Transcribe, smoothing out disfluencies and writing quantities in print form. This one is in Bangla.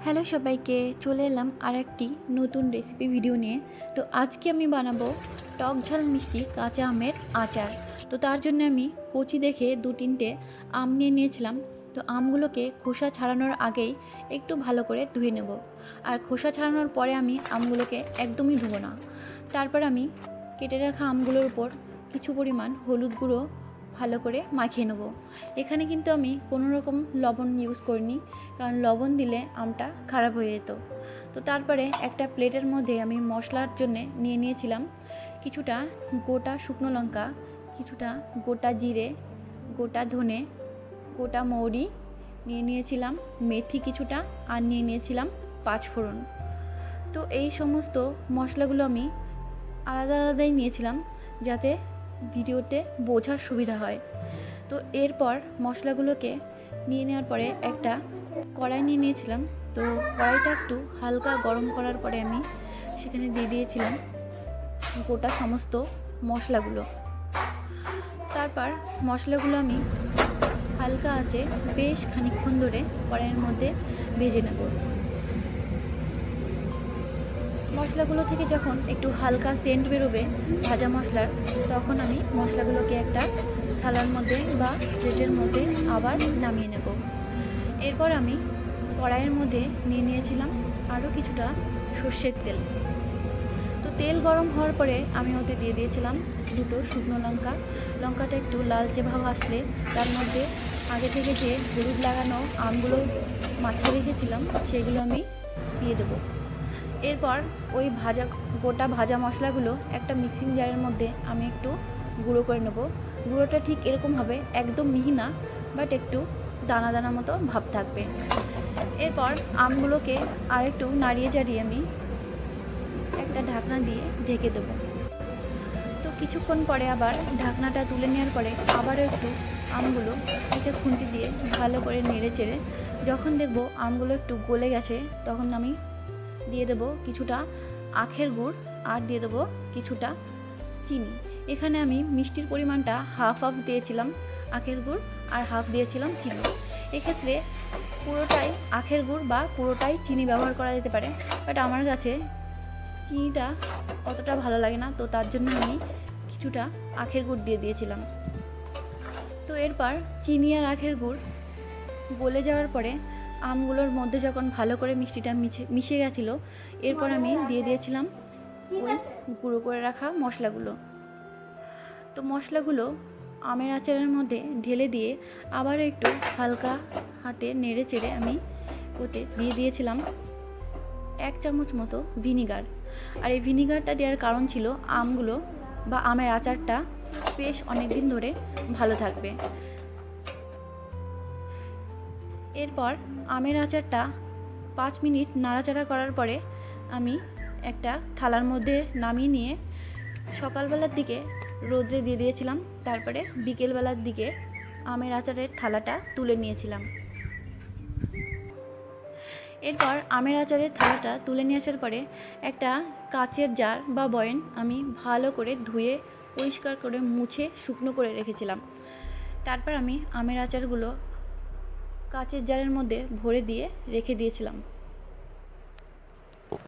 হ্যালো সবাইকে, চলে এলাম আর একটি নতুন রেসিপি ভিডিও নিয়ে। তো আজকে আমি বানাবো টক ঝাল মিষ্টি কাঁচা আমের আচার। তো তার জন্য আমি কচি দেখে 2-3টে আম নিয়ে নিয়েছিলাম। তো আমগুলোকে খোসা ছাড়ানোর আগেই একটু ভালো করে ধুয়ে নেব। আর খোসা ছাড়ানোর পরে আমি আমগুলোকে একদমই ধুবো না। তারপর আমি কেটে রাখা আমগুলোর উপর কিছু পরিমাণ হলুদ গুঁড়ো ভালো করে মাখিয়ে নেব। এখানে কিন্তু আমি কোনো রকম লবণ ইউজ করিনি, কারণ লবণ দিলে আমটা খারাপ হয়ে যেত। তো তারপরে একটা প্লেটের মধ্যে আমি মশলার জন্য নিয়ে নিয়েছিলাম কিছুটা গোটা শুকনো লঙ্কা, কিছুটা গোটা জিরে, গোটা ধনে, গোটা মৌরি, নিয়ে নিয়েছিলাম মেথি কিছুটা, আর নিয়ে নিয়েছিলাম পাঁচফোড়ন। তো এই সমস্ত মশলাগুলো আমি আলাদা আলাদাই নিয়েছিলাম যাতে ভিডিওতে বোঝার সুবিধা হয়। তো এরপর মশলাগুলোকে নিয়ে নেওয়ার পরে একটা কড়াই নিয়ে নিয়েছিলাম। তো কড়াইটা একটু হালকা গরম করার পরে আমি সেখানে দিয়ে দিয়েছিলাম গোটা সমস্ত মশলাগুলো। তারপর মশলাগুলো আমি হালকা আঁচে বেশ খানিকক্ষণ ধরে কড়াইয়ের মধ্যে ভেজে নেব। মশলাগুলো থেকে যখন একটু হালকা সেন্ট বেরোবে ভাজা মশলার, তখন আমি মশলাগুলোকে একটা থালার মধ্যে বা প্লেটের মধ্যে আবার নামিয়ে নেব। এরপর আমি কড়াইয়ের মধ্যে নিয়ে নিয়েছিলাম আরও কিছুটা সর্ষের তেল। তো তেল গরম হওয়ার পরে আমি ওতে দিয়ে দিয়েছিলাম দুটো শুকনো লঙ্কা। লঙ্কাটা একটু লালচে ভাব আসলে তার মধ্যে আগে থেকে যে হলুদ লাগানো আমগুলো মাখিয়ে রেখেছিলাম সেগুলো আমি দিয়ে দেবো। এরপর ওই গোটা ভাজা মশলাগুলো একটা মিক্সিং জারের মধ্যে আমি একটু গুঁড়ো করে নেব। গুঁড়োটা ঠিক এরকম হবে, একদম মিহি না, বাট একটু দানা দানা মতো ভাব থাকবে। এরপর আমগুলোকে আর একটু নাড়িয়ে চাড়িয়ে আমি একটা ঢাকনা দিয়ে ঢেকে দেবো। তো কিছুক্ষণ পরে আবার ঢাকনাটা তুলে নেওয়ার পরে আবারও একটু আমগুলো একটা খুন্তি দিয়ে ভালো করে নেড়ে চেড়ে যখন দেখবো আমগুলো একটু গলে গেছে, তখন আমি দিয়ে দেবো কিছুটা আখের গুড় আর দিয়ে দেবো কিছুটা চিনি। এখানে আমি মিষ্টির পরিমাণটা হাফ দিয়েছিলাম আখের গুড় আর হাফ দিয়েছিলাম চিনি। এক্ষেত্রে পুরোটাই আখের গুড় বা পুরোটাই চিনি ব্যবহার করা যেতে পারে, বাট আমার কাছে চিনিটা অতটা ভালো লাগে না, তো তার জন্য আমি কিছুটা আখের গুড় দিয়ে দিয়েছিলাম। তো এরপর চিনি আর আখের গুড় গলে যাওয়ার পরে আমগুলোর মধ্যে যখন ভালো করে মিষ্টিটা মিশে গেছিলো, এরপর আমি দিয়ে দিয়েছিলাম ওই গুঁড়ো করে রাখা মশলাগুলো। তো মশলাগুলো আমের আচারের মধ্যে ঢেলে দিয়ে আবারও একটু হালকা হাতে নেড়ে চেড়ে আমি ওতে দিয়ে দিয়েছিলাম 1 চামচ মতো ভিনিগার। আর এই ভিনিগারটা দেওয়ার কারণ ছিল আমগুলো বা আমের আচারটা বেশ অনেক দিন ধরে ভালো থাকবে। এরপর আমের আচারটা 5 মিনিট নাড়াচাড়া করার পরে আমি একটা থালার মধ্যে নামিয়ে নিয়ে সকালবেলার দিকে রোদ্রে দিয়ে দিয়েছিলাম। তারপরে বিকেলবেলার দিকে আমের আচারের থালাটা তুলে নিয়েছিলাম। এরপর আমের আচারের থালাটা তুলে নিয়ে আসার পরে একটা কাচের জার বা বয়াম আমি ভালো করে ধুয়ে পরিষ্কার করে মুছে শুকনো করে রেখেছিলাম। তারপর আমি আমের আচারগুলো কাচের জারের মধ্যে ভরে দিয়ে রেখে দিয়েছিলাম।